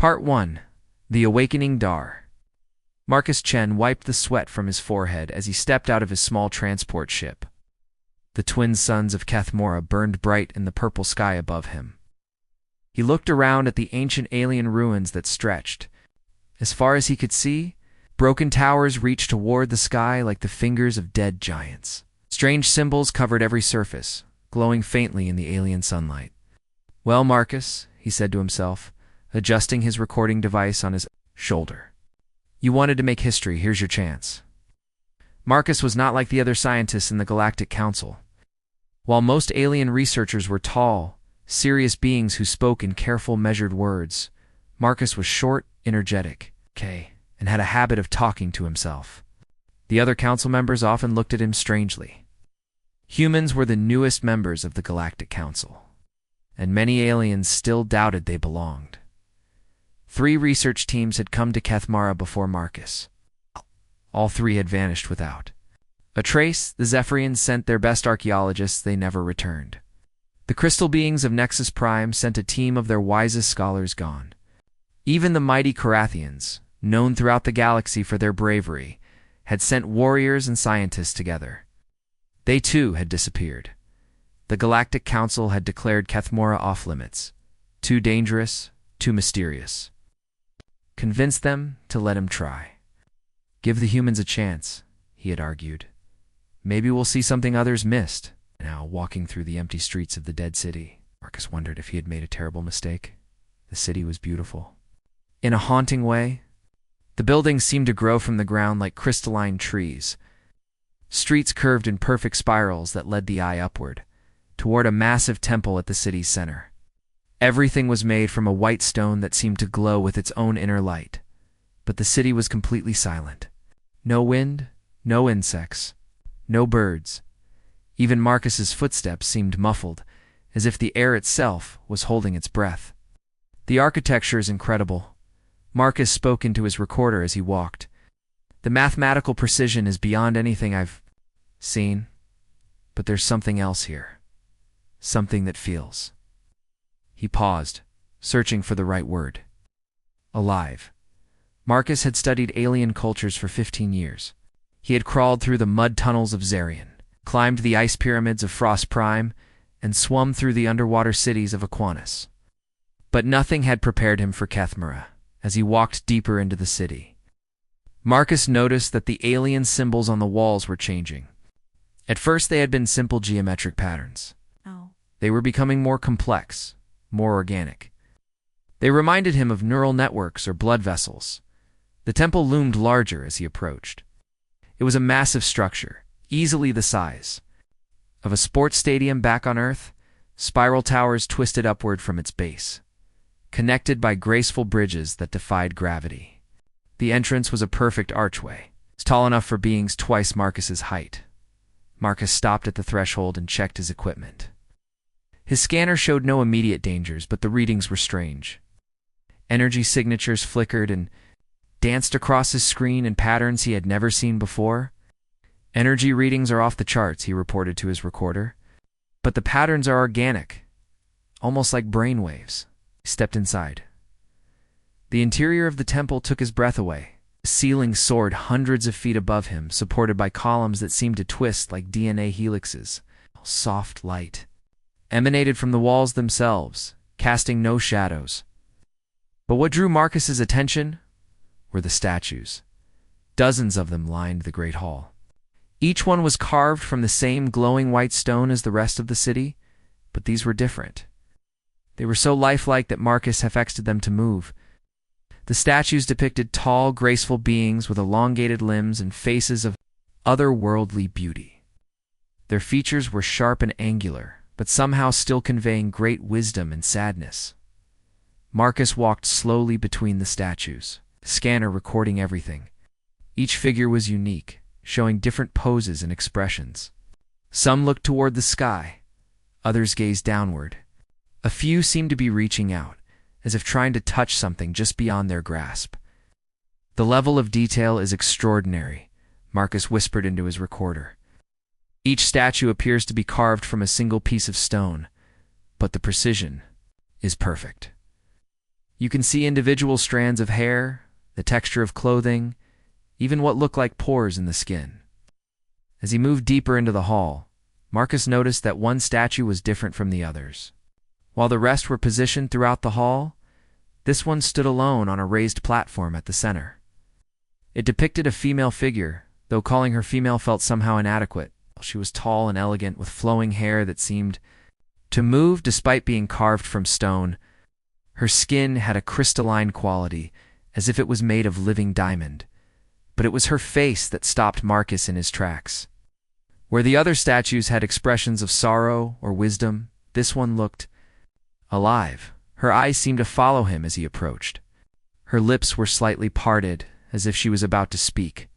Part 1. The Awakening Dar. Marcus Chen wiped the sweat from his forehead as he stepped out of his small transport ship. The twin suns of Kethmora burned bright in the purple sky above him. He looked around at the ancient alien ruins that stretched. As far as he could see, broken towers reached toward the sky like the fingers of dead giants. Strange symbols covered every surface, glowing faintly in the alien sunlight. "Well, Marcus," he said to himself, adjusting his recording device on his shoulder. "You wanted to make history, here's your chance." Marcus was not like the other scientists in the Galactic Council. While most alien researchers were tall, serious beings who spoke in careful, measured words, Marcus was short, energetic, and had a habit of talking to himself. The other council members often looked at him strangely. Humans were the newest members of the Galactic Council, and many aliens still doubted they belonged. 3 research teams had come to Kethmora before Marcus. All 3 had vanished without a trace. The Zephyrians sent their best archaeologists. They never returned. The crystal beings of Nexus Prime sent a team of their wisest scholars gone. Even the mighty Carathians, known throughout the galaxy for their bravery, had sent warriors and scientists together. They too had disappeared. The Galactic Council had declared Kethmora off-limits. Too dangerous, too mysterious. Convince them to let him try. Give the humans a chance, he had argued. Maybe we'll see something others missed. Now, walking through the empty streets of the dead city, Marcus wondered if he had made a terrible mistake. The city was beautiful. In a haunting way, the buildings seemed to grow from the ground like crystalline trees. Streets curved in perfect spirals that led the eye upward, toward a massive temple at the city's center. Everything was made from a white stone that seemed to glow with its own inner light. But the city was completely silent. No wind, no insects, no birds. Even Marcus's footsteps seemed muffled, as if the air itself was holding its breath. "The architecture is incredible," Marcus spoke into his recorder as he walked. "The mathematical precision is beyond anything I've seen. But there's something else here. Something that feels." He paused, searching for the right word. Alive. Marcus had studied alien cultures for 15 years. He had crawled through the mud tunnels of Zarian, climbed the ice pyramids of Frost Prime, and swum through the underwater cities of Aquanus. But nothing had prepared him for Kethmora as he walked deeper into the city. Marcus noticed that the alien symbols on the walls were changing. At first they had been simple geometric patterns. They were becoming more complex, more organic. They reminded him of neural networks or blood vessels. The temple loomed larger as he approached. It was a massive structure, easily the size of a sports stadium back on Earth. Spiral towers twisted upward from its base, connected by graceful bridges that defied gravity. The entrance was a perfect archway, tall enough for beings twice Marcus's height. Marcus stopped at the threshold and checked his equipment. His scanner showed no immediate dangers, but the readings were strange. Energy signatures flickered and danced across his screen in patterns he had never seen before. "Energy readings are off the charts," he reported to his recorder. "But the patterns are organic, almost like brainwaves." He stepped inside. The interior of the temple took his breath away. The ceiling soared hundreds of feet above him, supported by columns that seemed to twist like DNA helixes. Soft light emanated from the walls themselves, casting no shadows. But what drew Marcus's attention were the statues. Dozens of them lined the Great Hall. Each one was carved from the same glowing white stone as the rest of the city, but these were different. They were so lifelike that Marcus affected them to move. The statues depicted tall, graceful beings with elongated limbs and faces of otherworldly beauty. Their features were sharp and angular, but somehow still conveying great wisdom and sadness. Marcus walked slowly between the statues, the scanner recording everything. Each figure was unique, showing different poses and expressions. Some looked toward the sky, others gazed downward. A few seemed to be reaching out, as if trying to touch something just beyond their grasp. "The level of detail is extraordinary," Marcus whispered into his recorder. "Each statue appears to be carved from a single piece of stone, but the precision is perfect." You can see individual strands of hair, the texture of clothing, even what looked like pores in the skin. As he moved deeper into the hall, Marcus noticed that one statue was different from the others. While the rest were positioned throughout the hall, this one stood alone on a raised platform at the center. It depicted a female figure, though calling her female felt somehow inadequate. She was tall and elegant, with flowing hair that seemed to move despite being carved from stone. Her skin had a crystalline quality, as if it was made of living diamond. But it was her face that stopped Marcus in his tracks. Where the other statues had expressions of sorrow or wisdom, this one looked alive. Her eyes seemed to follow him as he approached. Her lips were slightly parted, as if she was about to speak.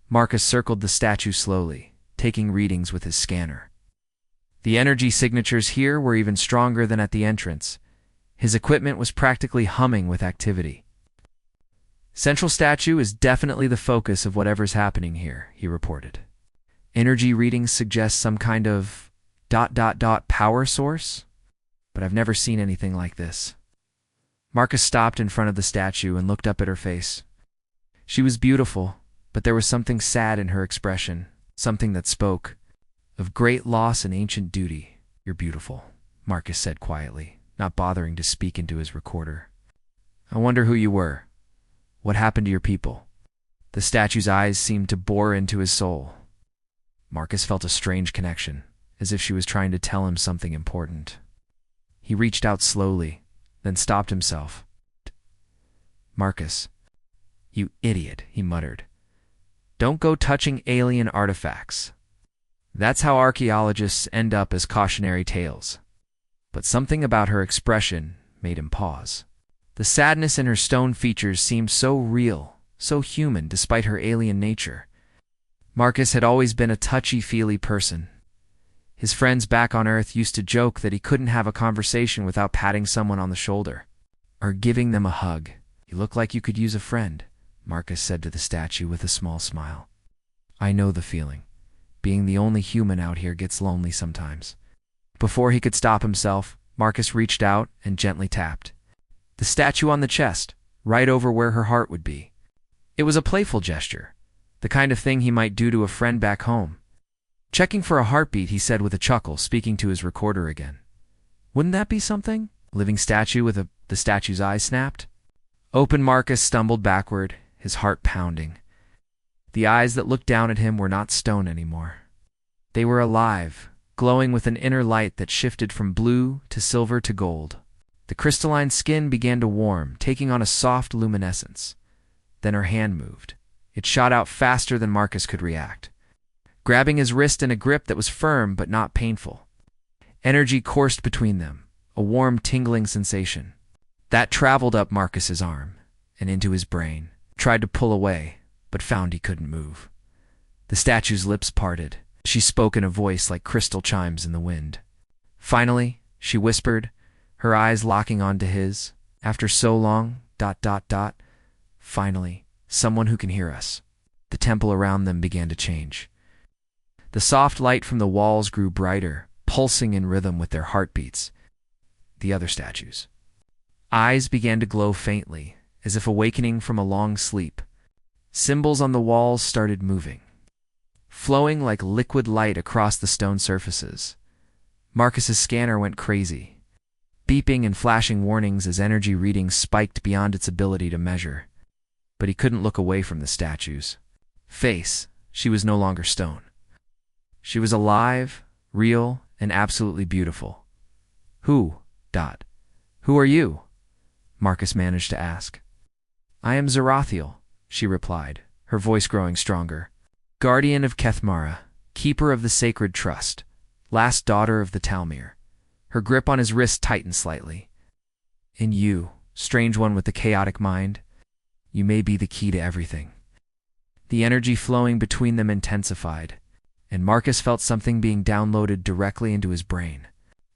Marcus circled the statue slowly, taking readings with his scanner. The energy signatures here were even stronger than at the entrance. His equipment was practically humming with activity. Central statue is definitely the focus of whatever's happening here, he reported. Energy readings suggest some kind of ... power source? But I've never seen anything like this. Marcus stopped in front of the statue and looked up at her face. She was beautiful, but there was something sad in her expression, something that spoke of great loss and ancient duty. You're beautiful, Marcus said quietly, not bothering to speak into his recorder. I wonder who you were. What happened to your people? The statue's eyes seemed to bore into his soul. Marcus felt a strange connection, as if she was trying to tell him something important. He reached out slowly, then stopped himself. Marcus, you idiot, he muttered. Don't go touching alien artifacts. That's how archaeologists end up as cautionary tales. But something about her expression made him pause. The sadness in her stone features seemed so real, so human despite her alien nature. Marcus had always been a touchy-feely person. His friends back on Earth used to joke that he couldn't have a conversation without patting someone on the shoulder or giving them a hug. You look like you could use a friend, Marcus said to the statue with a small smile. I know the feeling. Being the only human out here gets lonely sometimes. Before he could stop himself, Marcus reached out and gently tapped the statue on the chest, right over where her heart would be. It was a playful gesture, the kind of thing he might do to a friend back home. Checking for a heartbeat, he said with a chuckle, speaking to his recorder again. Wouldn't that be something? Living statue with the statue's eyes snapped. Open Marcus stumbled backward, his heart pounding. The eyes that looked down at him were not stone anymore. They were alive, glowing with an inner light that shifted from blue to silver to gold. The crystalline skin began to warm, taking on a soft luminescence. Then her hand moved. It shot out faster than Marcus could react, grabbing his wrist in a grip that was firm but not painful. Energy coursed between them, a warm, tingling sensation. That traveled up Marcus's arm and into his brain, tried to pull away, but found he couldn't move. The statue's lips parted. She spoke in a voice like crystal chimes in the wind. Finally, she whispered, her eyes locking onto his. After so long, ... Finally, someone who can hear us. The temple around them began to change. The soft light from the walls grew brighter, pulsing in rhythm with their heartbeats. The other statues' eyes began to glow faintly, as if awakening from a long sleep. Symbols on the walls started moving, flowing like liquid light across the stone surfaces. Marcus's scanner went crazy, beeping and flashing warnings as energy readings spiked beyond its ability to measure. But he couldn't look away from the statue's face. She was no longer stone. She was alive, real, and absolutely beautiful. Who are you? Marcus managed to ask. I am Zarathiel, she replied, her voice growing stronger. Guardian of Kethmara, keeper of the sacred trust, last daughter of the Talmir. Her grip on his wrist tightened slightly. And you, strange one with the chaotic mind, you may be the key to everything. The energy flowing between them intensified, and Marcus felt something being downloaded directly into his brain.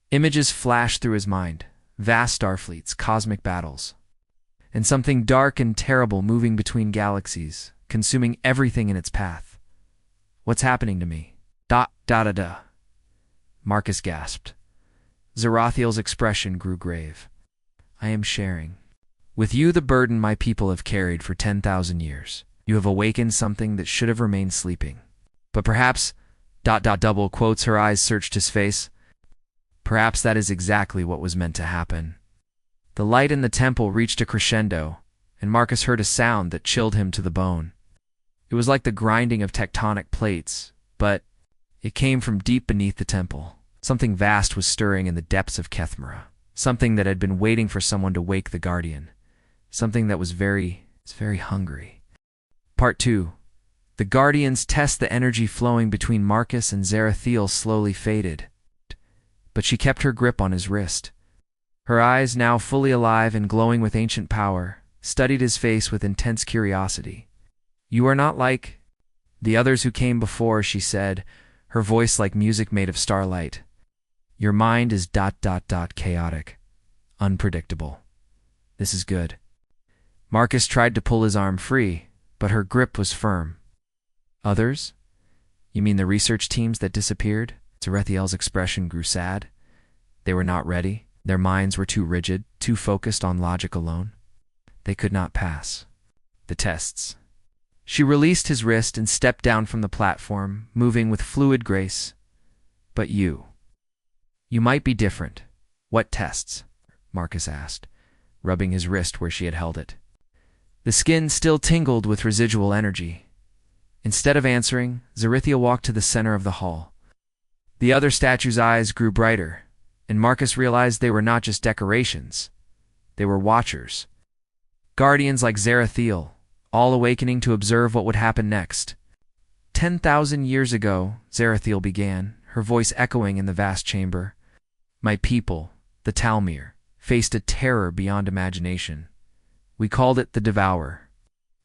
Images flashed through his mind, vast starfleets, cosmic battles, and something dark and terrible moving between galaxies, consuming everything in its path. What's happening to me? Marcus gasped. Zarathiel's expression grew grave. I am sharing. With you the burden my people have carried for 10,000 years. You have awakened something that should have remained sleeping. But perhaps, double quotes, her eyes searched his face. Perhaps that is exactly what was meant to happen. The light in the temple reached a crescendo, and Marcus heard a sound that chilled him to the bone. It was like the grinding of tectonic plates, but it came from deep beneath the temple. Something vast was stirring in the depths of Kethmora. Something that had been waiting for someone to wake the guardian. Something that was very hungry. Part 2. The guardian's test. The energy flowing between Marcus and Zarathiel slowly faded, but she kept her grip on his wrist. Her eyes, now fully alive and glowing with ancient power, studied his face with intense curiosity. You are not like the others who came before, she said, her voice like music made of starlight. Your mind is chaotic, unpredictable. This is good. Marcus tried to pull his arm free, but her grip was firm. Others? You mean the research teams that disappeared? Zarathiel's expression grew sad. They were not ready. Their minds were too rigid, too focused on logic alone. They could not pass the tests. She released his wrist and stepped down from the platform, moving with fluid grace. But you might be different. What tests? Marcus asked, rubbing his wrist where she had held it. The skin still tingled with residual energy. Instead of answering, Zarathiel walked to the center of the hall. The other statue's eyes grew brighter, and Marcus realized they were not just decorations. They were watchers. Guardians like Zarathiel, all awakening to observe what would happen next. 10,000 years ago, Zarathiel began, her voice echoing in the vast chamber. My people, the Talmir, faced a terror beyond imagination. We called it the Devourer.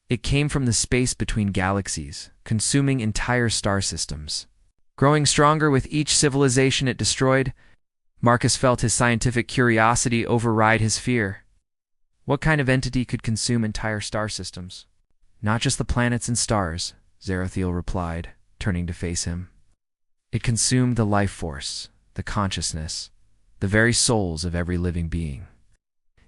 It came from the space between galaxies, consuming entire star systems. Growing stronger with each civilization it destroyed, Marcus felt his scientific curiosity override his fear. What kind of entity could consume entire star systems? Not just the planets and stars, Zarathiel replied, turning to face him. It consumed the life force, the consciousness, the very souls of every living being.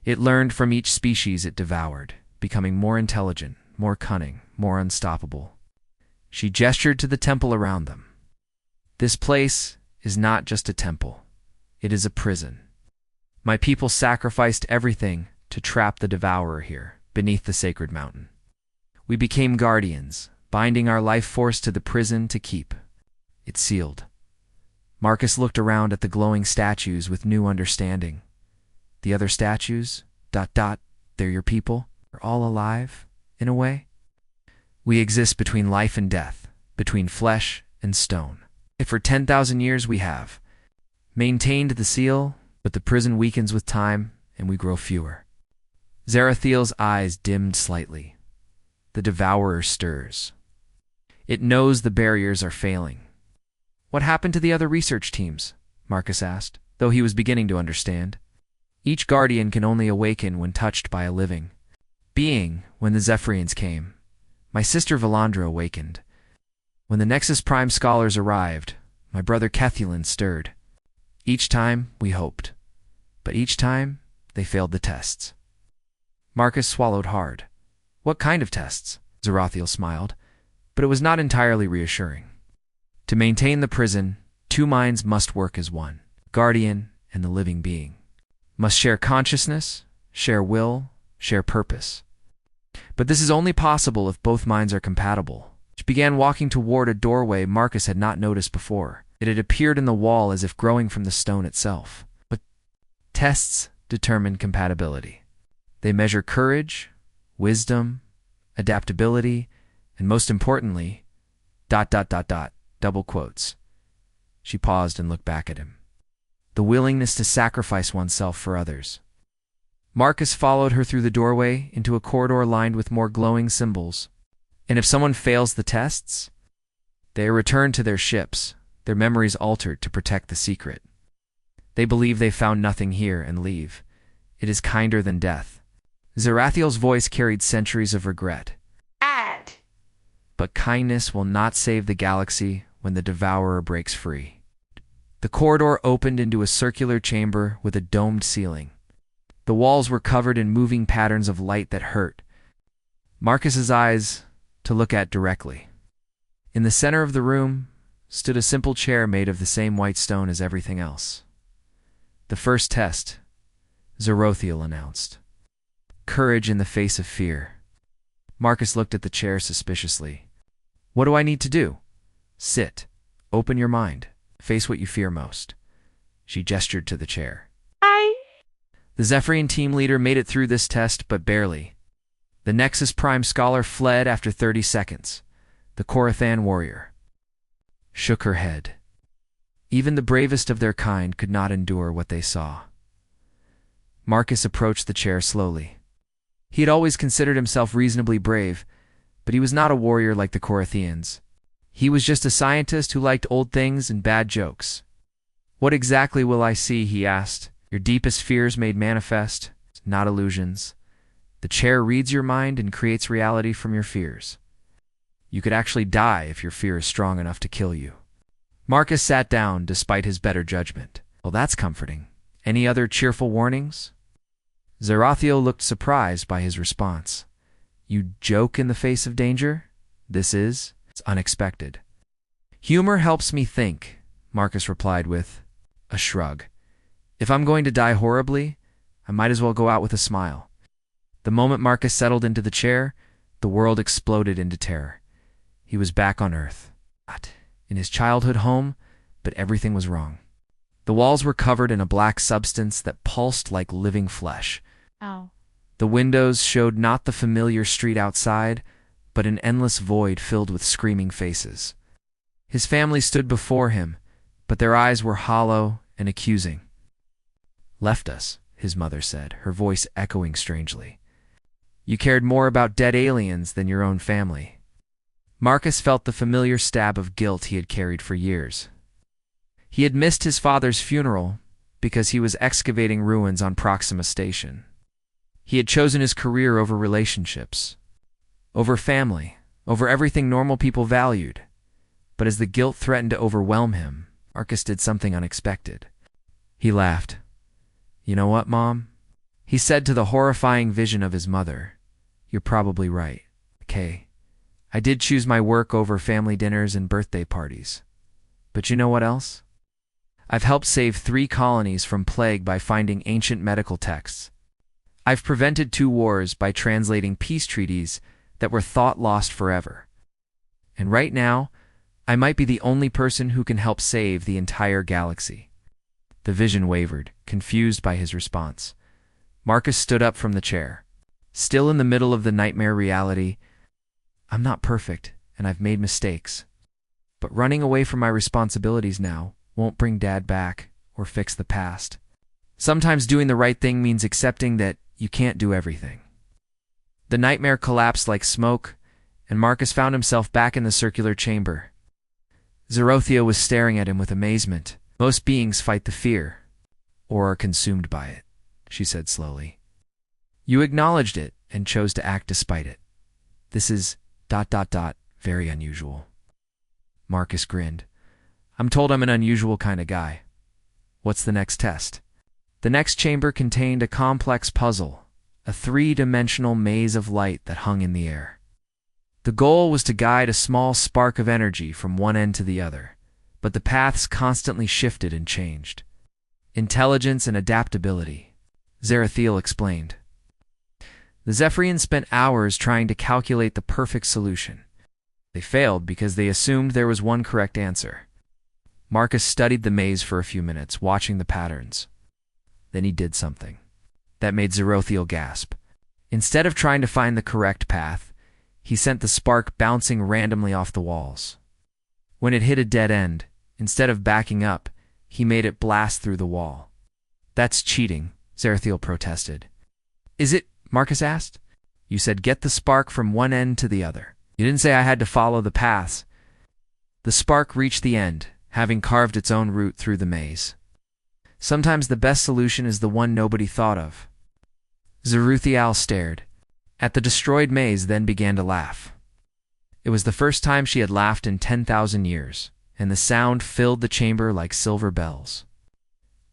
It learned from each species it devoured, becoming more intelligent, more cunning, more unstoppable. She gestured to the temple around them. This place is not just a temple. It is a prison. My people sacrificed everything to trap the Devourer here, beneath the sacred mountain. We became guardians, binding our life force to the prison to keep. It sealed. Marcus looked around at the glowing statues with new understanding. The other statues, they're your people, are all alive, in a way. We exist between life and death, between flesh and stone. If for 10,000 years we have maintained the seal, but the prison weakens with time, and we grow fewer. Zarathiel's eyes dimmed slightly. The Devourer stirs. It knows the barriers are failing. What happened to the other research teams? Marcus asked, though he was beginning to understand. Each guardian can only awaken when touched by a living being. When the Zephyrians came, my sister Valandra awakened. When the Nexus Prime scholars arrived, my brother Kethulin stirred. Each time we hoped, but each time they failed the tests. Marcus swallowed hard. What kind of tests? Zarathiel smiled, but it was not entirely reassuring. To maintain the prison, two minds must work as one. Guardian and the living being must share consciousness, share will, share purpose. But this is only possible if both minds are compatible. She began walking toward a doorway Marcus had not noticed before. It had appeared in the wall as if growing from the stone itself. But tests determine compatibility. They measure courage, wisdom, adaptability, and most importantly, double quotes. She paused and looked back at him. The willingness to sacrifice oneself for others. Marcus followed her through the doorway into a corridor lined with more glowing symbols. And if someone fails the tests, they are returned to their ships, their memories altered to protect the secret. They believe they found nothing here and leave. It is kinder than death. Zarathiel's voice carried centuries of regret. But kindness will not save the galaxy when the Devourer breaks free. The corridor opened into a circular chamber with a domed ceiling. The walls were covered in moving patterns of light that hurt Marcus's eyes to look at directly. In the center of the room stood a simple chair made of the same white stone as everything else. The first test, Zerothiel announced. Courage in the face of fear. Marcus looked at the chair suspiciously. What do I need to do? Sit. Open your mind. Face what you fear most. She gestured to the chair. The Zephyrian team leader made it through this test, but barely. The Nexus Prime Scholar fled after 30 seconds. The Korathan warrior shook her head. Even the bravest of their kind could not endure what they saw. Marcus approached the chair slowly. He had always considered himself reasonably brave, but he was not a warrior like the Korathians. He was just a scientist who liked old things and bad jokes. What exactly will I see? He asked. Your deepest fears made manifest, not illusions. The chair reads your mind and creates reality from your fears. You could actually die if your fear is strong enough to kill you. Marcus sat down despite his better judgment. Well, that's comforting. Any other cheerful warnings? Zerothiel looked surprised by his response. You joke in the face of danger? It's unexpected. Humor helps me think, Marcus replied with a shrug. If I'm going to die horribly, I might as well go out with a smile. The moment Marcus settled into the chair, the world exploded into terror. He was back on Earth. Not in his childhood home, but everything was wrong. The walls were covered in a black substance that pulsed like living flesh. Ow. The windows showed not the familiar street outside, but an endless void filled with screaming faces. His family stood before him, but their eyes were hollow and accusing. Left us, his mother said, her voice echoing strangely. You cared more about dead aliens than your own family. Marcus felt the familiar stab of guilt he had carried for years. He had missed his father's funeral because he was excavating ruins on Proxima Station. He had chosen his career over relationships, over family, over everything normal people valued. But as the guilt threatened to overwhelm him, Marcus did something unexpected. He laughed. You know what, Mom? He said to the horrifying vision of his mother. You're probably right. Okay, I did choose my work over family dinners and birthday parties. But you know what else? I've helped save 3 colonies from plague by finding ancient medical texts. I've prevented 2 wars by translating peace treaties that were thought lost forever. And right now, I might be the only person who can help save the entire galaxy. The vision wavered, confused by his response. Marcus stood up from the chair. Still in the middle of the nightmare reality, I'm not perfect, and I've made mistakes. But running away from my responsibilities now won't bring Dad back or fix the past. Sometimes doing the right thing means accepting that you can't do everything. The nightmare collapsed like smoke, and Marcus found himself back in the circular chamber. Zerothiel was staring at him with amazement. Most beings fight the fear, or are consumed by it, she said slowly. You acknowledged it and chose to act despite it. This is ... very unusual. Marcus grinned. I'm told I'm an unusual kind of guy. What's the next test? The next chamber contained a complex puzzle, a 3-dimensional maze of light that hung in the air. The goal was to guide a small spark of energy from one end to the other, but the paths constantly shifted and changed. Intelligence and adaptability, Zerothiel explained. The Zephyrians spent hours trying to calculate the perfect solution. They failed because they assumed there was one correct answer. Marcus studied the maze for a few minutes, watching the patterns. Then he did something that made Zerothiel gasp. Instead of trying to find the correct path, he sent the spark bouncing randomly off the walls. When it hit a dead end, instead of backing up, he made it blast through the wall. That's cheating, Zerothiel protested. Is it? Marcus asked. You said get the spark from one end to the other. You didn't say I had to follow the paths. The spark reached the end, having carved its own route through the maze. Sometimes the best solution is the one nobody thought of. Zerothiel stared at the destroyed maze, then began to laugh. It was the first time she had laughed in 10,000 years, and the sound filled the chamber like silver bells.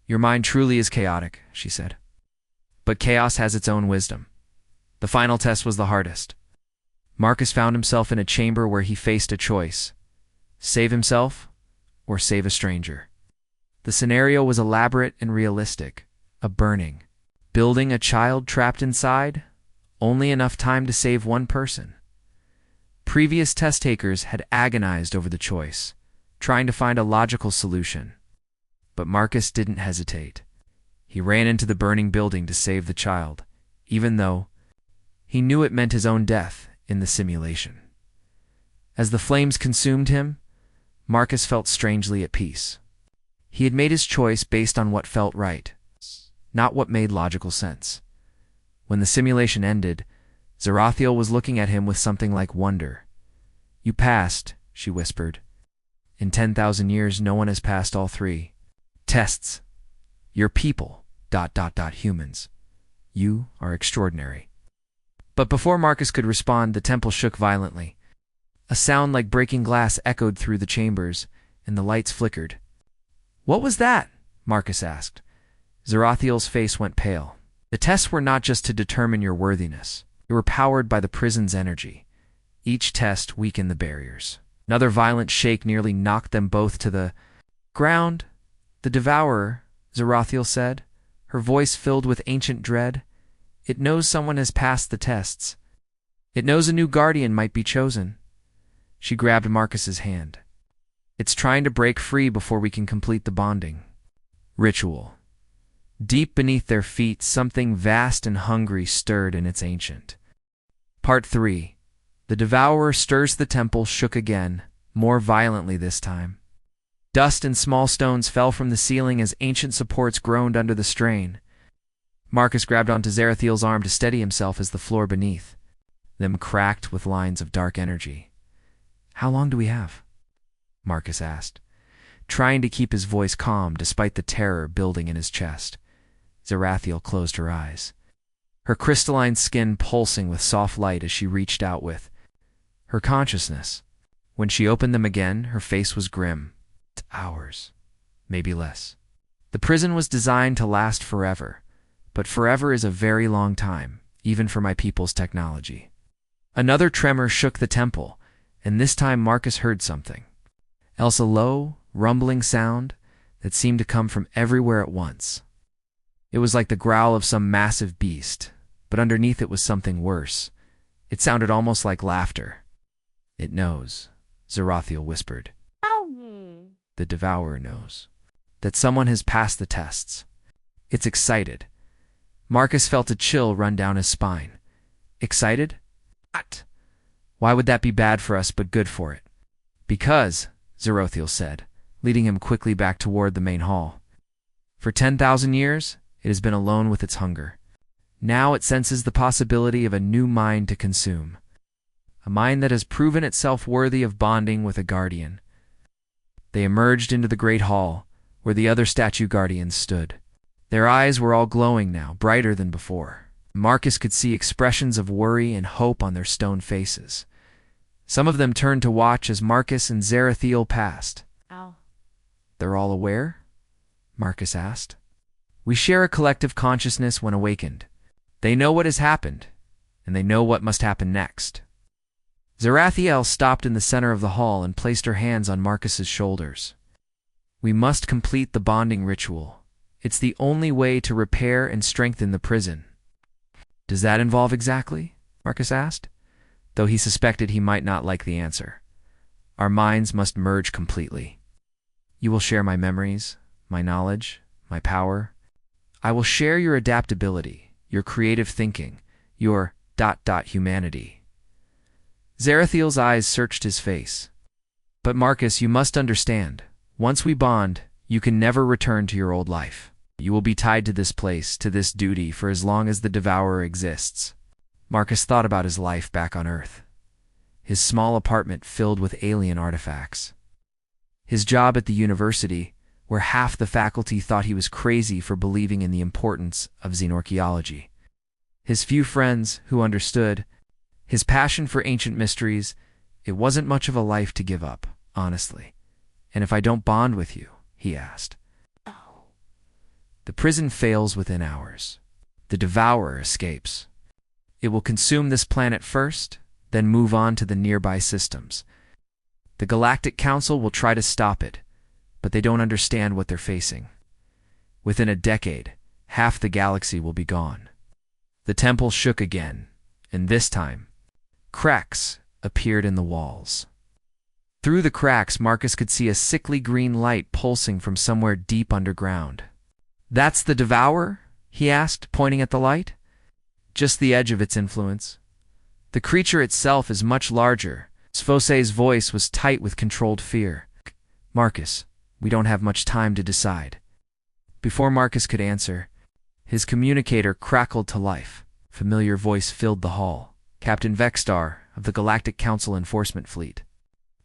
Your mind truly is chaotic, she said. But chaos has its own wisdom. The final test was the hardest. Marcus found himself in a chamber where he faced a choice: save himself or save a stranger. The scenario was elaborate and realistic. A burning building, a child trapped inside, only enough time to save one person. Previous test takers had agonized over the choice, trying to find a logical solution. But Marcus didn't hesitate. He ran into the burning building to save the child, even though he knew it meant his own death in the simulation. As the flames consumed him, Marcus felt strangely at peace. He had made his choice based on what felt right, not what made logical sense. When the simulation ended, Zarathiel was looking at him with something like wonder. "You passed," she whispered. "In 10,000 years, no one has passed all 3 tests. Your people, ... humans. You are extraordinary." But before Marcus could respond, the temple shook violently. A sound like breaking glass echoed through the chambers, and the lights flickered. "What was that?" Marcus asked. Zarathiel's face went pale. The tests were not just to determine your worthiness. They were powered by the prison's energy. Each test weakened the barriers. Another violent shake nearly knocked them both to the ground. "The Devourer," Zarathiel said, her voice filled with ancient dread. "It knows someone has passed the tests. It knows a new guardian might be chosen." She grabbed Marcus's hand. "It's trying to break free before we can complete the bonding ritual." Deep beneath their feet, something vast and hungry stirred in its ancient. Part 3. The Devourer stirs. The temple shook again, more violently this time. Dust and small stones fell from the ceiling as ancient supports groaned under the strain. Marcus grabbed onto Zarathiel's arm to steady himself as the floor beneath them cracked with lines of dark energy. "How long do we have?" Marcus asked, trying to keep his voice calm despite the terror building in his chest. Zarathiel closed her eyes, her crystalline skin pulsing with soft light as she reached out with her consciousness. When she opened them again, her face was grim. "Hours, maybe less." The prison was designed to last forever, but forever is a very long time, even for my people's technology. Another tremor shook the temple, and this time Marcus heard something. Else a low, rumbling sound that seemed to come from everywhere at once. It was like the growl of some massive beast, but underneath it was something worse. It sounded almost like laughter. "It knows," Zarathiel whispered. "The Devourer knows that someone has passed the tests. It's excited." Marcus felt a chill run down his spine. "Excited? What? Why would that be bad for us but good for it?" "Because," Zarathiel said, leading him quickly back toward the main hall. "For 10,000 years, it has been alone with its hunger. Now it senses the possibility of a new mind to consume. A mind that has proven itself worthy of bonding with a guardian." They emerged into the great hall, where the other statue guardians stood. Their eyes were all glowing now, brighter than before. Marcus could see expressions of worry and hope on their stone faces. Some of them turned to watch as Marcus and Zarathiel passed. Ow. "They're all aware?" Marcus asked. "We share a collective consciousness when awakened. They know what has happened, and they know what must happen next." Zarathiel stopped in the center of the hall and placed her hands on Marcus's shoulders. "We must complete the bonding ritual. It's the only way to repair and strengthen the prison." "Does that involve exactly?" Marcus asked, though he suspected he might not like the answer. "Our minds must merge completely. You will share my memories, my knowledge, my power. I will share your adaptability, your creative thinking, your ... humanity." Zarathiel's eyes searched his face. "But Marcus, you must understand. Once we bond, you can never return to your old life. You will be tied to this place, to this duty, for as long as the Devourer exists." Marcus thought about his life back on Earth. His small apartment filled with alien artifacts. His job at the university, where half the faculty thought he was crazy for believing in the importance of xenorchaeology. His few friends who understood. His passion for ancient mysteries. It wasn't much of a life to give up, honestly. "And if I don't bond with you?" he asked. Oh. "The prison fails within hours. The devourer escapes. It will consume this planet first, then move on to the nearby systems. The Galactic Council will try to stop it, but they don't understand what they're facing. Within a decade, half the galaxy will be gone. The temple shook again, and this time, cracks appeared in the walls. Through the cracks, Marcus could see a sickly green light pulsing from somewhere deep underground. "That's the devourer?" he asked, pointing at the light. "Just the edge of its influence. The creature itself is much larger." Sfose's voice was tight with controlled fear. "Marcus, we don't have much time to decide." Before Marcus could answer, his communicator crackled to life. A familiar voice filled the hall. "Captain Vexstar of the Galactic Council Enforcement Fleet."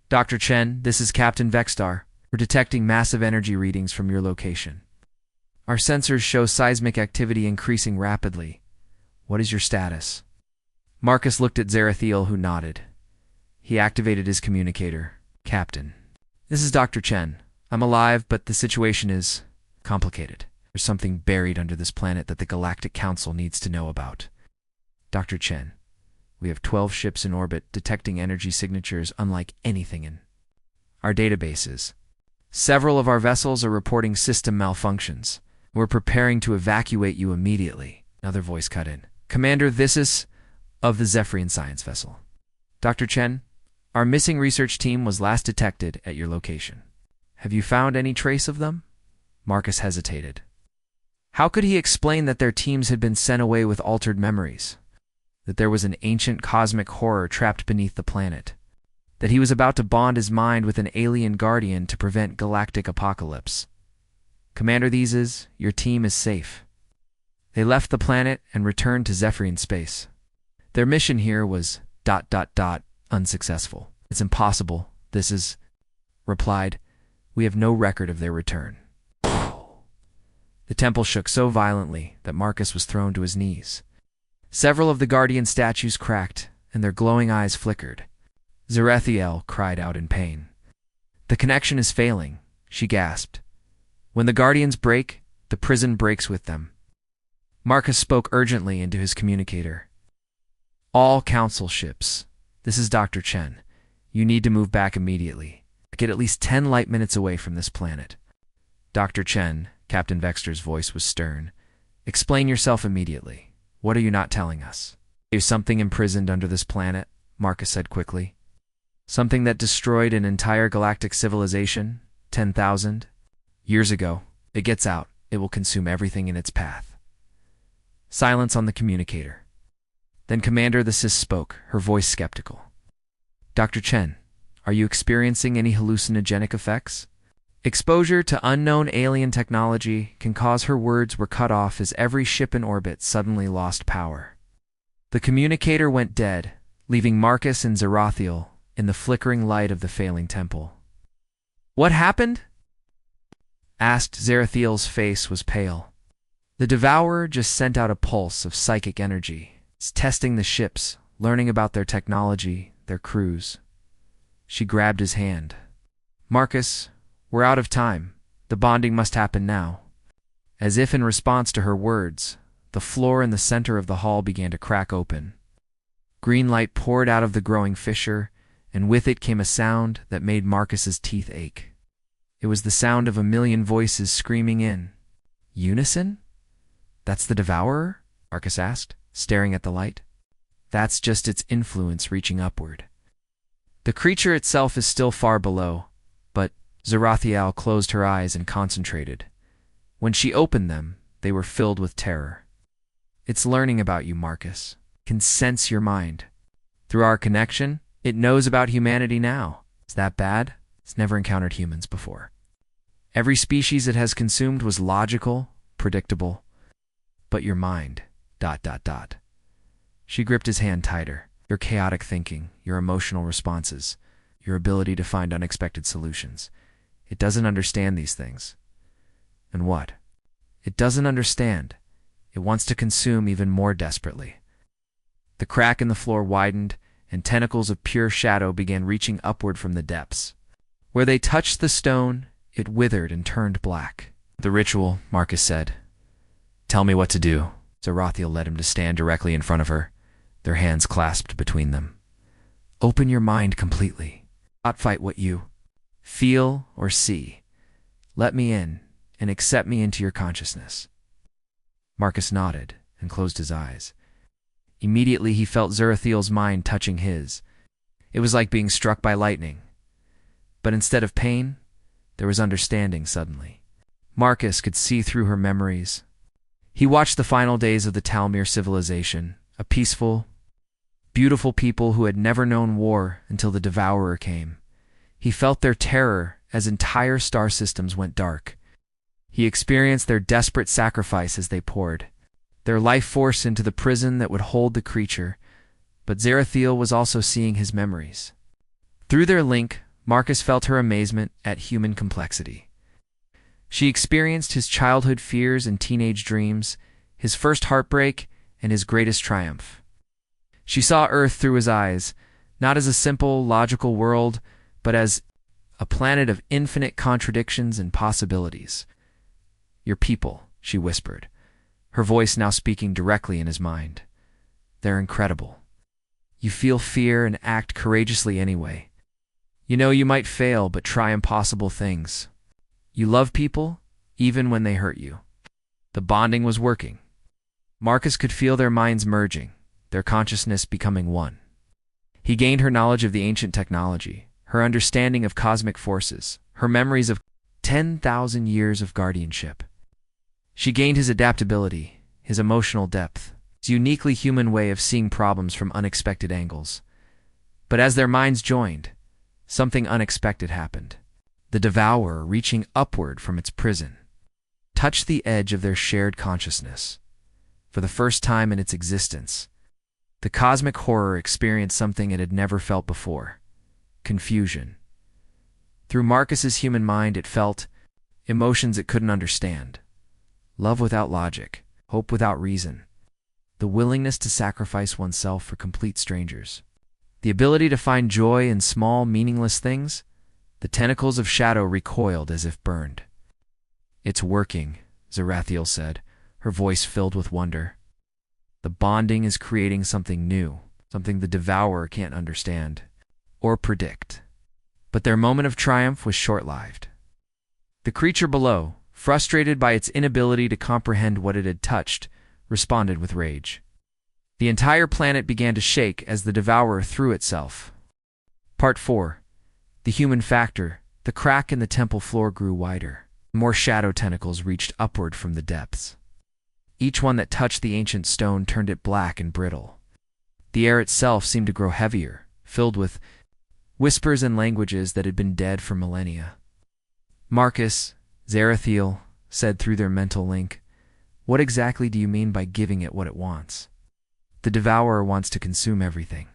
"Dr. Chen, this is Captain Vexstar. We're detecting massive energy readings from your location. Our sensors show seismic activity increasing rapidly. What is your status?" Marcus looked at Zarathiel, who nodded. He activated his communicator. "Captain, this is Dr. Chen. I'm alive, but the situation is complicated. There's something buried under this planet that the Galactic Council needs to know about. Dr. Chen, we have 12 ships in orbit detecting energy signatures unlike anything in our databases. Several of our vessels are reporting system malfunctions. We're preparing to evacuate you immediately." Another voice cut in. "Commander, this is of the Zephyrian science vessel. Dr. Chen, our missing research team was last detected at your location. Have you found any trace of them?" Marcus hesitated. How could he explain that their teams had been sent away with altered memories? That there was an ancient cosmic horror trapped beneath the planet? That he was about to bond his mind with an alien guardian to prevent galactic apocalypse? "Commander, your team is safe. They left the planet and returned to Zephyrian space. Their mission here was ... unsuccessful. It's impossible. This is replied. We have no record of their return." The temple shook so violently that Marcus was thrown to his knees. Several of the guardian statues cracked, and their glowing eyes flickered. Zarathiel cried out in pain. "The connection is failing," she gasped. "When the guardians break, the prison breaks with them." Marcus spoke urgently into his communicator. "All council ships. This is Dr. Chen. You need to move back immediately. Get at least 10 light minutes away from this planet." "Dr. Chen," Captain Vexter's voice was stern. "Explain yourself immediately. What are you not telling us?" "There's something imprisoned under this planet," Marcus said quickly. "Something that destroyed an entire galactic civilization 10,000 years ago. It gets out, it will consume everything in its path." Silence on the communicator. Then Commander the Sis spoke, her voice skeptical. "Dr. Chen, are you experiencing any hallucinogenic effects?" Exposure to unknown alien technology can cause. Her words were cut off as every ship in orbit suddenly lost power. The communicator went dead, leaving Marcus and Zarathiel in the flickering light of the failing temple. "What happened?" asked. Zarathiel's face was pale. "The devourer just sent out a pulse of psychic energy. It's testing the ships, learning about their technology, their crews." She grabbed his hand. "Marcus, we're out of time. The bonding must happen now." As if in response to her words, the floor in the center of the hall began to crack open. Green light poured out of the growing fissure, and with it came a sound that made Marcus's teeth ache. It was the sound of a million voices screaming in unison. "That's the devourer?" Marcus asked, staring at the light. "That's just its influence reaching upward. The creature itself is still far below, but..." Zarathiel closed her eyes and concentrated. When she opened them, they were filled with terror. "It's learning about you, Marcus. It can sense your mind. Through our connection, it knows about humanity now. Is that bad? It's never encountered humans before. Every species it has consumed was logical, predictable. But your mind... She gripped his hand tighter. "Your chaotic thinking, your emotional responses, your ability to find unexpected solutions. It doesn't understand these things." "And what?" "It doesn't understand. It wants to consume even more desperately." The crack in the floor widened, and tentacles of pure shadow began reaching upward from the depths. Where they touched the stone, it withered and turned black. "The ritual," Marcus said. "Tell me what to do." Zarathiel led him to stand directly in front of her, their hands clasped between them. Open your mind completely. Not fight what you feel or see. Let me in and accept me into your consciousness. Marcus nodded and closed his eyes. Immediately he felt Zarathiel's mind touching his. It was like being struck by lightning. But instead of pain, there was understanding suddenly. Marcus could see through her memories. He watched the final days of the Talmir civilization, a peaceful, beautiful people who had never known war until the Devourer came. He felt their terror as entire star systems went dark. He experienced their desperate sacrifice as they poured their life force into the prison that would hold the creature, but Zarathiel was also seeing his memories. Through their link, Marcus felt her amazement at human complexity. She experienced his childhood fears and teenage dreams, his first heartbreak, and his greatest triumph. She saw Earth through his eyes, not as a simple, logical world, but as a planet of infinite contradictions and possibilities. Your people, she whispered, her voice now speaking directly in his mind. They're incredible. You feel fear and act courageously anyway. You know you might fail, but try impossible things. You love people, even when they hurt you. The bonding was working. Marcus could feel their minds merging, their consciousness becoming one. He gained her knowledge of the ancient technology, her understanding of cosmic forces, her memories of 10,000 years of guardianship. She gained his adaptability, his emotional depth, his uniquely human way of seeing problems from unexpected angles. But as their minds joined, something unexpected happened. The Devourer, reaching upward from its prison, touched the edge of their shared consciousness. For the first time in its existence, the cosmic horror experienced something it had never felt before: confusion. Through Marcus's human mind, it felt emotions it couldn't understand. Love without logic, hope without reason, the willingness to sacrifice oneself for complete strangers, the ability to find joy in small, meaningless things. The tentacles of shadow recoiled as if burned. It's working, Zarathiel said, her voice filled with wonder. The bonding is creating something new, something the Devourer can't understand or predict. But their moment of triumph was short-lived. The creature below, frustrated by its inability to comprehend what it had touched, responded with rage. The entire planet began to shake as the Devourer threw itself. Part 4. The human factor. The crack in the temple floor grew wider. More shadow tentacles reached upward from the depths. Each one that touched the ancient stone turned it black and brittle. The air itself seemed to grow heavier, filled with whispers and languages that had been dead for millennia. Marcus, Zarathiel said through their mental link, "What exactly do you mean by giving it what it wants?" The Devourer wants to consume everything.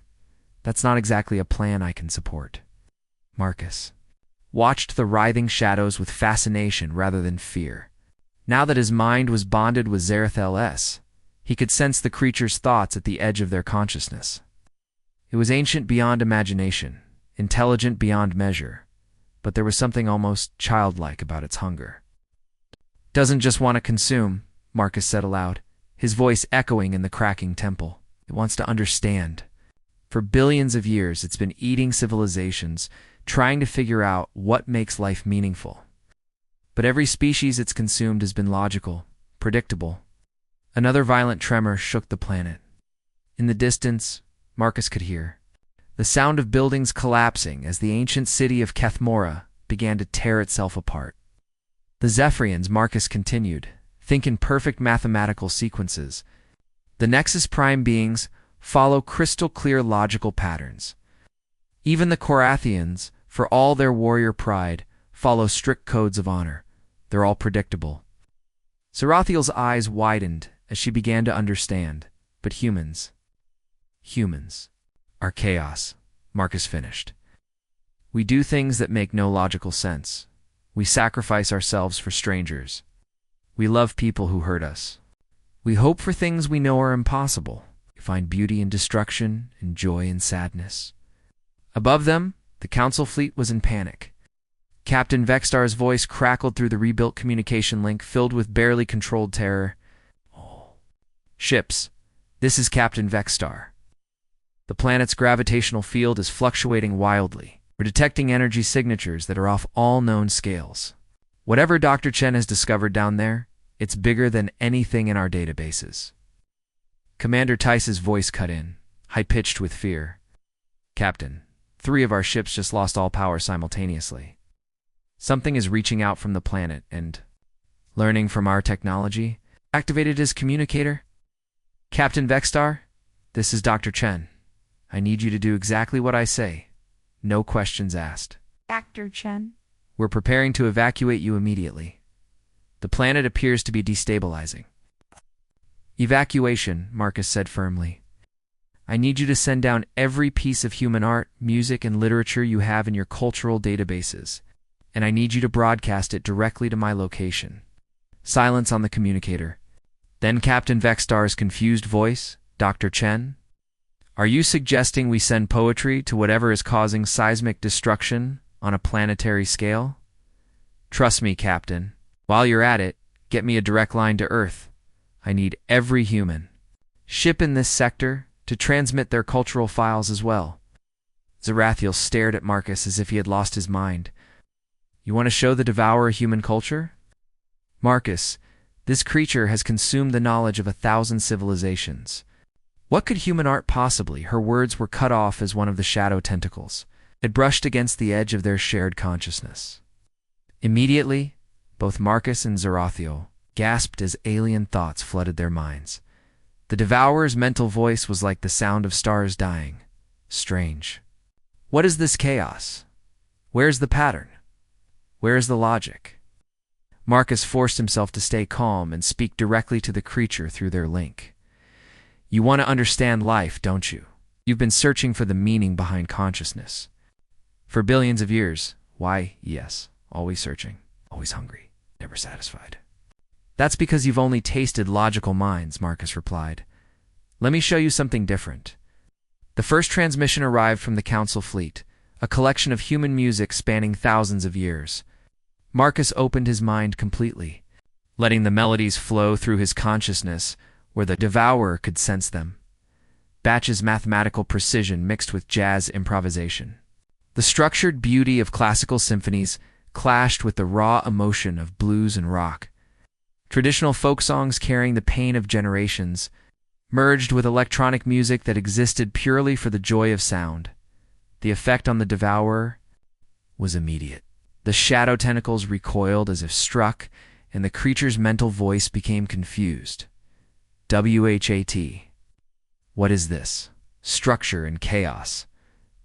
That's not exactly a plan I can support. Marcus watched the writhing shadows with fascination rather than fear. Now that his mind was bonded with Zarathiel, he could sense the creature's thoughts at the edge of their consciousness. It was ancient beyond imagination, intelligent beyond measure, but there was something almost childlike about its hunger. "Doesn't just want to consume," Marcus said aloud, his voice echoing in the cracking temple. "It wants to understand. For billions of years, it's been eating civilizations, trying to figure out what makes life meaningful. But every species it's consumed has been logical, predictable." Another violent tremor shook the planet. In the distance, Marcus could hear the sound of buildings collapsing as the ancient city of Kethmora began to tear itself apart. The Zephyrians, Marcus continued, think in perfect mathematical sequences. The Nexus Prime beings follow crystal-clear logical patterns. Even the Korathians, for all their warrior pride, follow strict codes of honor. They're all predictable. Zarathiel's eyes widened as she began to understand. But humans are chaos, Marcus finished. We do things that make no logical sense. We sacrifice ourselves for strangers. We love people who hurt us. We hope for things we know are impossible. We find beauty in destruction and joy in sadness. Above them, the Council fleet was in panic. Captain Vextar's voice crackled through the rebuilt communication link, filled with barely controlled terror. "Oh, Ships, this is Captain Vexstar. The planet's gravitational field is fluctuating wildly. We're detecting energy signatures that are off all known scales. Whatever Dr. Chen has discovered down there, it's bigger than anything in our databases. Commander Tice's voice cut in, high-pitched with fear. Captain, 3 of our ships just lost all power simultaneously. Something is reaching out from the planet and, learning from our technology, activated his communicator. Captain Vexstar, this is Dr. Chen. I need you to do exactly what I say. No questions asked. Dr. Chen? We're preparing to evacuate you immediately. The planet appears to be destabilizing. Evacuation, Marcus said firmly. I need you to send down every piece of human art, music, and literature you have in your cultural databases, and I need you to broadcast it directly to my location. Silence on the communicator. Then Captain Vexstar's confused voice, Dr. Chen? Are you suggesting we send poetry to whatever is causing seismic destruction on a planetary scale? Trust me, Captain. While you're at it, get me a direct line to Earth. I need every human ship in this sector to transmit their cultural files as well. Zarathiel stared at Marcus as if he had lost his mind. You want to show the Devourer human culture? Marcus, this creature has consumed the knowledge of 1,000 civilizations. What could human art possibly? Her words were cut off as one of the shadow tentacles. It brushed against the edge of their shared consciousness. Immediately, both Marcus and Zarathiel gasped as alien thoughts flooded their minds. The Devourer's mental voice was like the sound of stars dying. Strange. What is this chaos? Where's the pattern? Where is the logic? Marcus forced himself to stay calm and speak directly to the creature through their link. You want to understand life, don't you? You've been searching for the meaning behind consciousness. For billions of years. Why, yes, always searching, always hungry, never satisfied. That's because you've only tasted logical minds, Marcus replied. Let me show you something different. The first transmission arrived from the Council Fleet, a collection of human music spanning thousands of years. Marcus opened his mind completely, letting the melodies flow through his consciousness where the Devourer could sense them. Batch's mathematical precision mixed with jazz improvisation. The structured beauty of classical symphonies clashed with the raw emotion of blues and rock. Traditional folk songs carrying the pain of generations merged with electronic music that existed purely for the joy of sound. The effect on the Devourer was immediate. The shadow tentacles recoiled as if struck, and the creature's mental voice became confused. WHAT. What is this? Structure and chaos.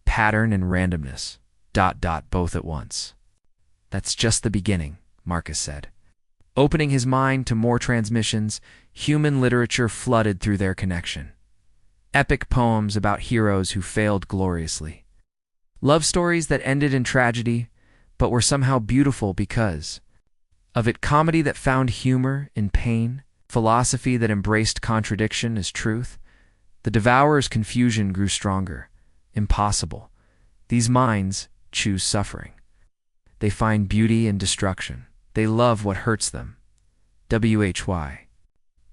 Pattern and randomness. ... both at once. That's just the beginning, Marcus said. Opening his mind to more transmissions, human literature flooded through their connection. Epic poems about heroes who failed gloriously. Love stories that ended in tragedy, but were somehow beautiful because of it. Comedy that found humor in pain. Philosophy that embraced contradiction as truth. The Devourer's confusion grew stronger. Impossible. These minds choose suffering. They find beauty in destruction. They love what hurts them. WHY.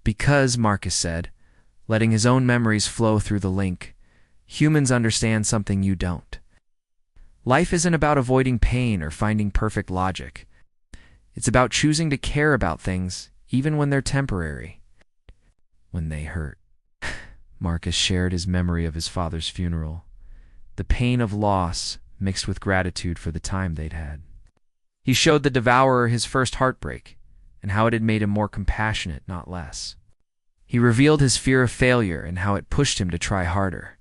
Because, Marcus said, letting his own memories flow through the link, humans understand something you don't. Life isn't about avoiding pain or finding perfect logic. It's about choosing to care about things even when they're temporary. When they hurt. Marcus shared his memory of his father's funeral. The pain of loss mixed with gratitude for the time they'd had. He showed the Devourer his first heartbreak, and how it had made him more compassionate, not less. He revealed his fear of failure and how it pushed him to try harder.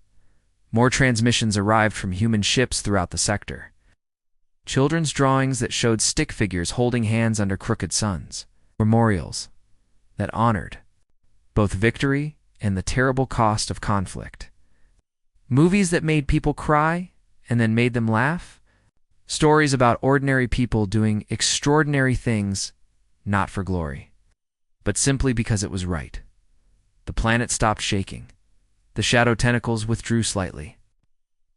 More transmissions arrived from human ships throughout the sector. Children's drawings that showed stick figures holding hands under crooked suns. Memorials that honored both victory and the terrible cost of conflict. Movies that made people cry and then made them laugh. Stories about ordinary people doing extraordinary things, not for glory, but simply because it was right. The planet stopped shaking. The shadow tentacles withdrew slightly,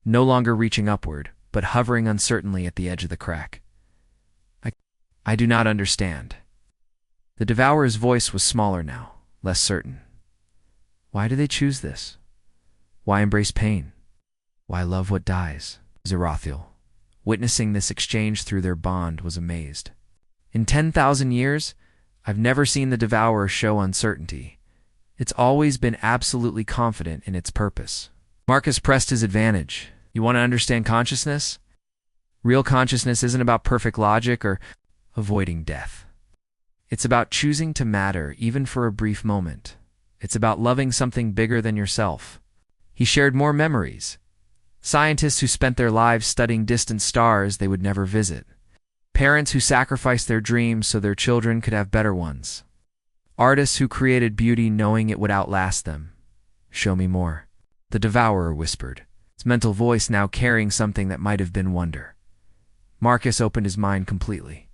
no longer reaching upward, but hovering uncertainly at the edge of the crack. I do not understand. The Devourer's voice was smaller now, less certain. Why do they choose this? Why embrace pain? Why love what dies? Zarathiel, witnessing this exchange through their bond, was amazed. In 10,000 years, I've never seen the Devourer show uncertainty. It's always been absolutely confident in its purpose. Marcus pressed his advantage. You want to understand consciousness? Real consciousness isn't about perfect logic or avoiding death. It's about choosing to matter even for a brief moment. It's about loving something bigger than yourself. He shared more memories. Scientists who spent their lives studying distant stars they would never visit. Parents who sacrificed their dreams so their children could have better ones. Artists who created beauty knowing it would outlast them. Show me more. The Devourer whispered, his mental voice now carrying something that might have been wonder. Marcus opened his mind completely,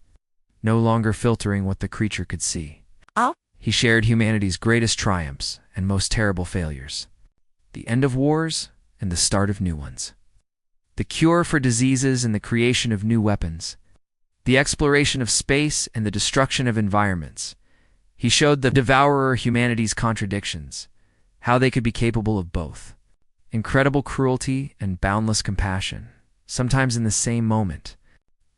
no longer filtering what the creature could see. Oh? He shared humanity's greatest triumphs and most terrible failures. The end of wars and the start of new ones. The cure for diseases and the creation of new weapons. The exploration of space and the destruction of environments. He showed the Devourer humanity's contradictions, how they could be capable of both. Incredible cruelty and boundless compassion, sometimes in the same moment.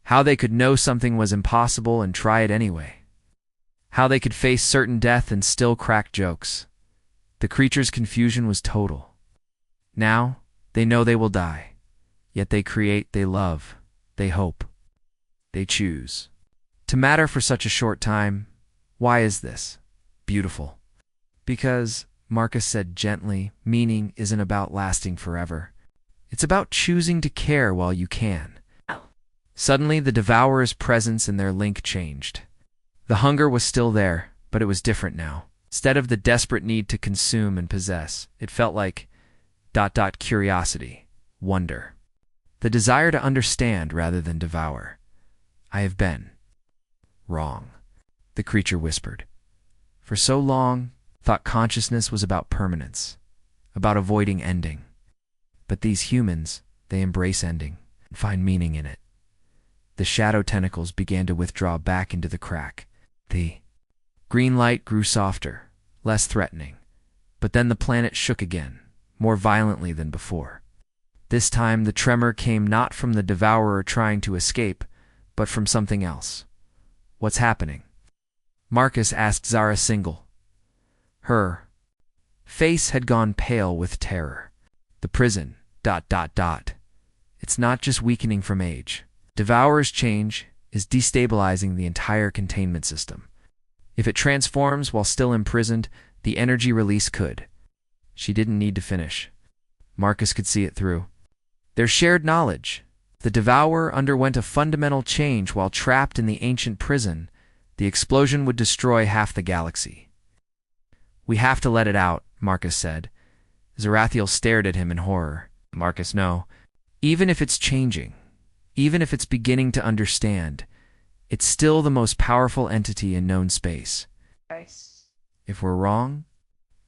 How they could know something was impossible and try it anyway. How they could face certain death and still crack jokes. The creature's confusion was total. Now, they know they will die. Yet they create, they love, they hope. They choose. To matter for such a short time, why is this? Beautiful. Because, Marcus said gently, meaning isn't about lasting forever. It's about choosing to care while you can. Oh. Suddenly, the Devourer's presence and their link changed. The hunger was still there, but it was different now. Instead of the desperate need to consume and possess, it felt like ... curiosity, wonder. The desire to understand rather than devour. I have been wrong, the creature whispered. For so long, thought consciousness was about permanence, about avoiding ending. But these humans, they embrace ending and find meaning in it. The shadow tentacles began to withdraw back into the crack. The green light grew softer, less threatening. But then the planet shook again, more violently than before. This time the tremor came not from the Devourer trying to escape, but from something else. What's happening? Marcus asked Zara Single. Her face had gone pale with terror. The prison, ... It's not just weakening from age. Devourer's change is destabilizing the entire containment system. If it transforms while still imprisoned, the energy release could. She didn't need to finish. Marcus could see it through. Their shared knowledge. The Devourer underwent a fundamental change while trapped in the ancient prison. The explosion would destroy half the galaxy. We have to let it out, Marcus said. Zarathiel stared at him in horror. Marcus, no. Even if it's changing, even if it's beginning to understand, it's still the most powerful entity in known space. Nice. If we're wrong?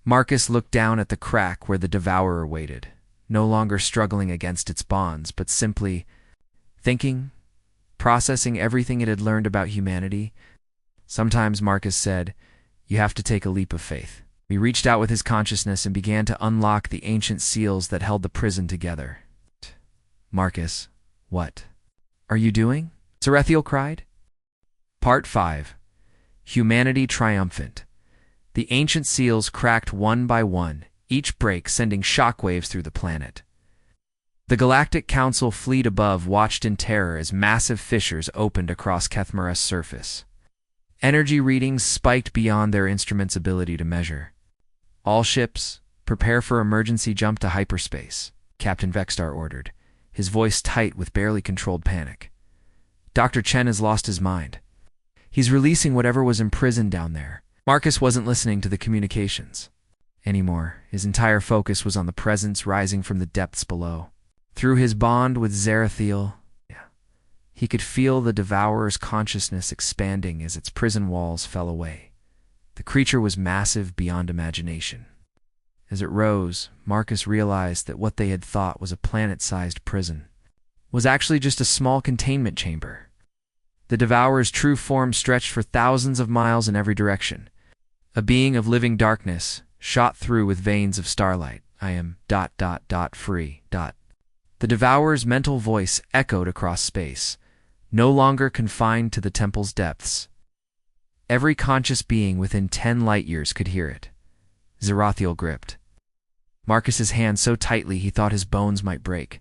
Marcus looked down at the crack where the Devourer waited, no longer struggling against its bonds, but simply thinking, processing everything it had learned about humanity. Sometimes, Marcus said, you have to take a leap of faith. He reached out with his consciousness and began to unlock the ancient seals that held the prison together. Marcus, what are you doing? Zarathiel cried. Part 5. Humanity Triumphant. The ancient seals cracked one by one, each break sending shockwaves through the planet. The Galactic Council fleet above watched in terror as massive fissures opened across Kethmara's surface. Energy readings spiked beyond their instruments' ability to measure. All ships, prepare for emergency jump to hyperspace, Captain Vexstar ordered, his voice tight with barely controlled panic. Dr. Chen has lost his mind. He's releasing whatever was imprisoned down there. Marcus wasn't listening to the communications anymore. His entire focus was on the presence rising from the depths below. Through his bond with Zarathiel, he could feel the Devourer's consciousness expanding as its prison walls fell away. The creature was massive beyond imagination. As it rose, Marcus realized that what they had thought was a planet-sized prison was actually just a small containment chamber. The Devourer's true form stretched for thousands of miles in every direction. A being of living darkness, shot through with veins of starlight. I am ... free ... The Devourer's mental voice echoed across space, no longer confined to the temple's depths. Every conscious being within 10 light-years could hear it. Zerathiel gripped Marcus's hand so tightly he thought his bones might break.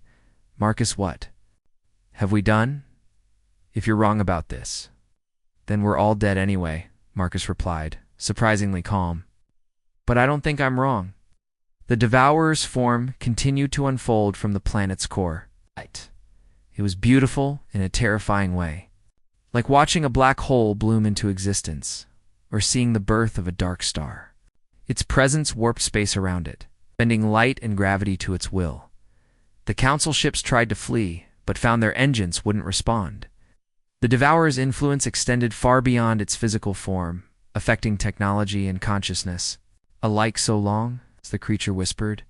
Marcus, what have we done? If you're wrong about this, then we're all dead anyway, Marcus replied, surprisingly calm. But I don't think I'm wrong. The Devourer's form continued to unfold from the planet's core. It was beautiful in a terrifying way, like watching a black hole bloom into existence, or seeing the birth of a dark star. Its presence warped space around it, bending light and gravity to its will. The Council ships tried to flee, but found their engines wouldn't respond. The Devourer's influence extended far beyond its physical form, affecting technology and consciousness. Alike so long, as the creature whispered,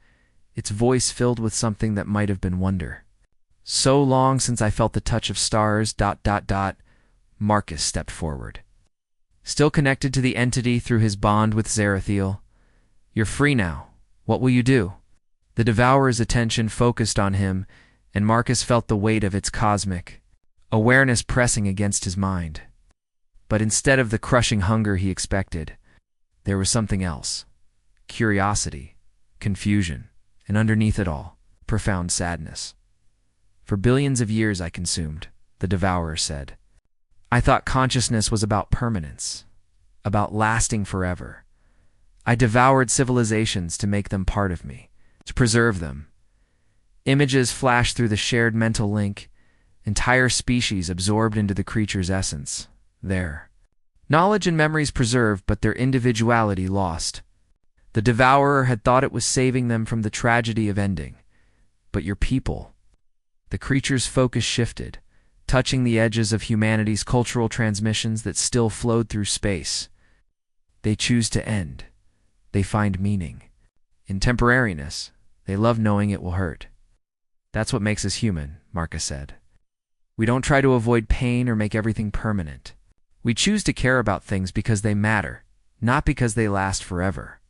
its voice filled with something that might have been wonder. So long since I felt the touch of stars... Marcus stepped forward. Still connected to the entity through his bond with Zerathiel. You're free now. What will you do? The Devourer's attention focused on him, and Marcus felt the weight of its cosmic awareness pressing against his mind. But instead of the crushing hunger he expected, there was something else. Curiosity, confusion, and underneath it all, profound sadness. For billions of years I consumed, the Devourer said. I thought consciousness was about permanence, about lasting forever. I devoured civilizations to make them part of me, to preserve them. Images flashed through the shared mental link, entire species absorbed into the creature's essence. There. Knowledge and memories preserved, but their individuality lost. The Devourer had thought it was saving them from the tragedy of ending. But your people... The creature's focus shifted, touching the edges of humanity's cultural transmissions that still flowed through space. They choose to end. They find meaning. In temporariness, they love knowing it will hurt. That's what makes us human, Marcus said. We don't try to avoid pain or make everything permanent. We choose to care about things because they matter, not because they last forever.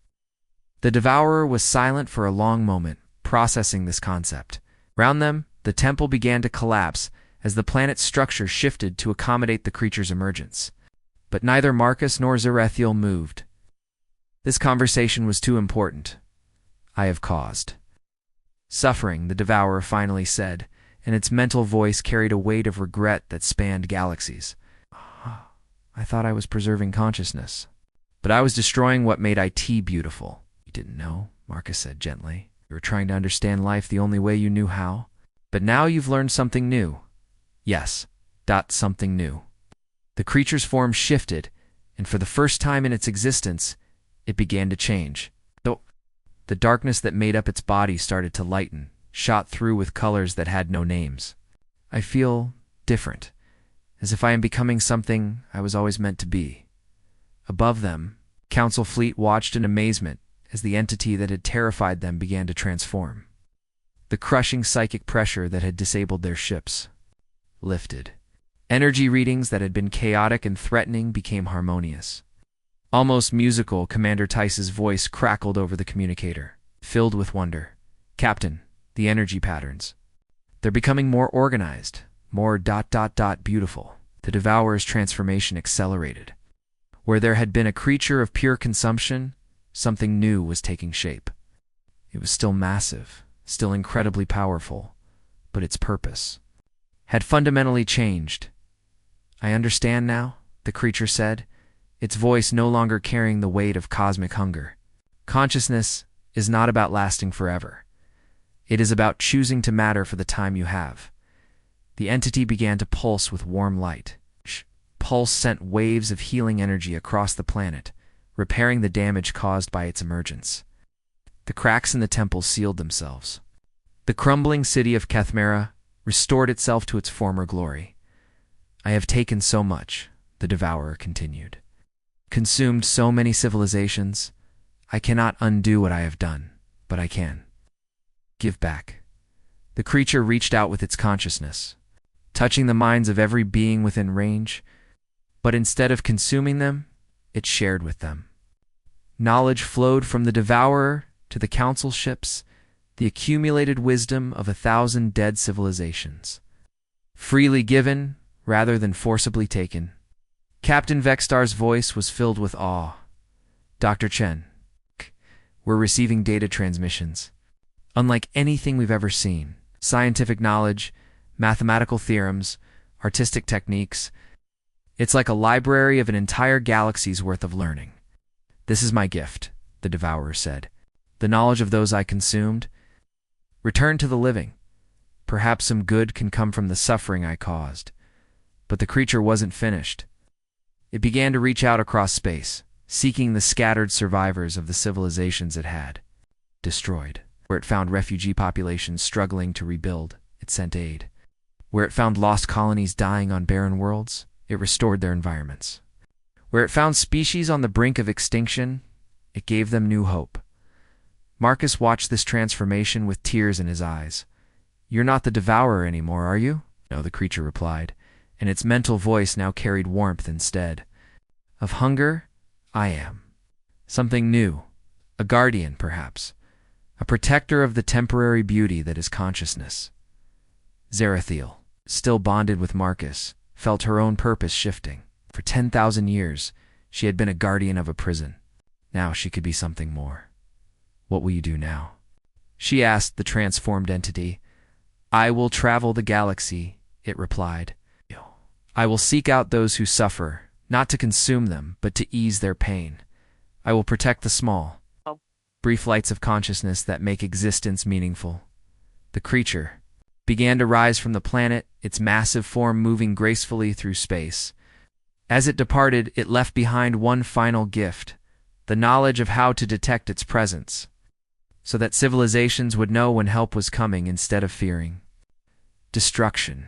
The Devourer was silent for a long moment, processing this concept. Round them, the temple began to collapse as the planet's structure shifted to accommodate the creature's emergence. But neither Marcus nor Zerathiel moved. This conversation was too important. I have caused suffering, the Devourer finally said, and its mental voice carried a weight of regret that spanned galaxies. I thought I was preserving consciousness, but I was destroying what made IT beautiful. You didn't know, Marcus said gently. You were trying to understand life the only way you knew how. But now you've learned something new. Yes, something new. The creature's form shifted, and for the first time in its existence, it began to change. The darkness that made up its body started to lighten, shot through with colors that had no names. I feel different, as if I am becoming something I was always meant to be. Above them, Council Fleet watched in amazement as the entity that had terrified them began to transform. The crushing psychic pressure that had disabled their ships lifted. Energy readings that had been chaotic and threatening became harmonious. Almost musical, Commander Tice's voice crackled over the communicator, filled with wonder. Captain, the energy patterns. They're becoming more organized, more ... beautiful. The Devourer's transformation accelerated. Where there had been a creature of pure consumption, something new was taking shape. It was still massive, still incredibly powerful, but its purpose had fundamentally changed. I understand now, the creature said, its voice no longer carrying the weight of cosmic hunger. Consciousness is not about lasting forever. It is about choosing to matter for the time you have. The entity began to pulse with warm light. Pulse sent waves of healing energy across the planet, repairing the damage caused by its emergence. The cracks in the temple sealed themselves. The crumbling city of Kethmera restored itself to its former glory. I have taken so much, the Devourer continued. Consumed so many civilizations. I cannot undo what I have done, but I can give back. The creature reached out with its consciousness, touching the minds of every being within range, but instead of consuming them, it shared with them. Knowledge flowed from the devourer to the council ships, the accumulated wisdom of 1,000 dead civilizations. Freely given, rather than forcibly taken. Captain Vextar's voice was filled with awe. Dr. Chen, we're receiving data transmissions. Unlike anything we've ever seen. Scientific knowledge, mathematical theorems, artistic techniques. It's like a library of an entire galaxy's worth of learning. This is my gift, the devourer said. The knowledge of those I consumed. Return to the living. Perhaps some good can come from the suffering I caused. But the creature wasn't finished. It began to reach out across space, seeking the scattered survivors of the civilizations it had destroyed. Where it found refugee populations struggling to rebuild, it sent aid. Where it found lost colonies dying on barren worlds, it restored their environments. Where it found species on the brink of extinction, it gave them new hope. Marcus watched this transformation with tears in his eyes. You're not the devourer anymore, are you? No, the creature replied, and its mental voice now carried warmth instead. Of hunger, I am. Something new. A guardian, perhaps. A protector of the temporary beauty that is consciousness. Zarathiel, still bonded with Marcus, felt her own purpose shifting. For 10,000 years, she had been a guardian of a prison. Now she could be something more. What will you do now? She asked the transformed entity. I will travel the galaxy, it replied. I will seek out those who suffer, not to consume them, but to ease their pain. I will protect the small. Brief lights of consciousness that make existence meaningful. The creature began to rise from the planet, its massive form moving gracefully through space. As it departed, it left behind one final gift, the knowledge of how to detect its presence, so that civilizations would know when help was coming instead of fearing. Destruction.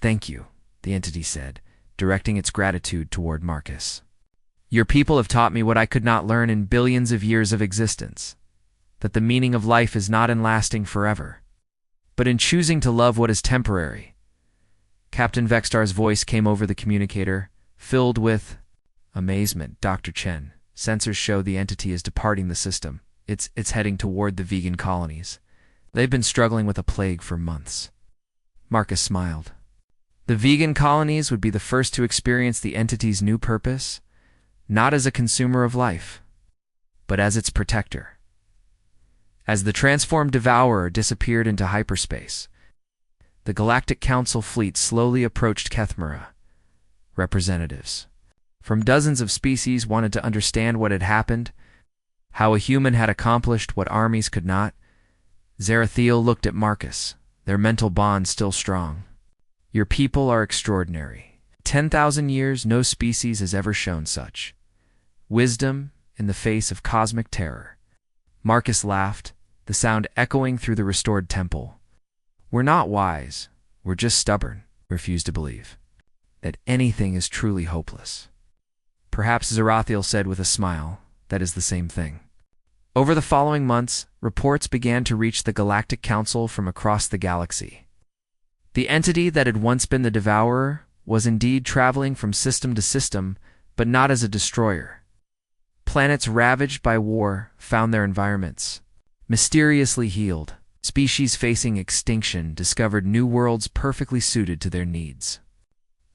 Thank you, the entity said, directing its gratitude toward Marcus. Your people have taught me what I could not learn in billions of years of existence, that the meaning of life is not in lasting forever, but in choosing to love what is temporary. Captain Vextar's voice came over the communicator, filled with amazement. Dr. Chen, sensors show the entity is departing the system. It's heading toward the vegan colonies. They've been struggling with a plague for months. Marcus smiled. The vegan colonies would be the first to experience the entity's new purpose, not as a consumer of life, but as its protector. As the transformed devourer disappeared into hyperspace, the Galactic Council fleet slowly approached Kethmera. Representatives from dozens of species wanted to understand what had happened, how a human had accomplished what armies could not. Zarathiel looked at Marcus, their mental bond still strong. Your people are extraordinary. 10,000 years, no species has ever shown such wisdom in the face of cosmic terror. Marcus laughed, the sound echoing through the restored temple. We're not wise, we're just stubborn, refused to believe that anything is truly hopeless. Perhaps Zarathiel said with a smile, that is the same thing. Over the following months, reports began to reach the Galactic Council from across the galaxy. The entity that had once been the devourer was indeed traveling from system to system, but not as a destroyer. Planets ravaged by war found their environments mysteriously healed. Species facing extinction discovered new worlds perfectly suited to their needs.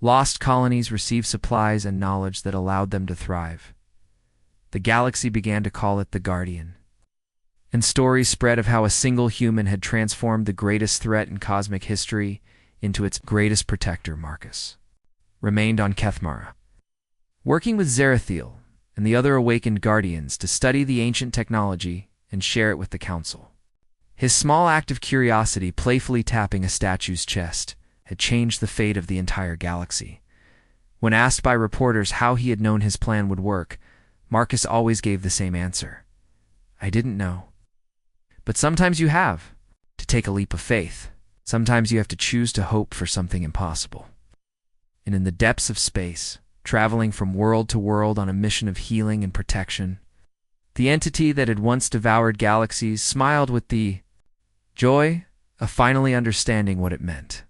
Lost colonies received supplies and knowledge that allowed them to thrive. The galaxy began to call it the Guardian. And stories spread of how a single human had transformed the greatest threat in cosmic history into its greatest protector. Marcus remained on Kethmera, working with Zarathiel and the other awakened guardians to study the ancient technology and share it with the council. His small act of curiosity, playfully tapping a statue's chest, had changed the fate of the entire galaxy. When asked by reporters how he had known his plan would work, Marcus always gave the same answer. I didn't know. But sometimes you have to take a leap of faith. Sometimes you have to choose to hope for something impossible. And in the depths of space, traveling from world to world on a mission of healing and protection, the entity that had once devoured galaxies smiled with the joy of finally understanding what it meant.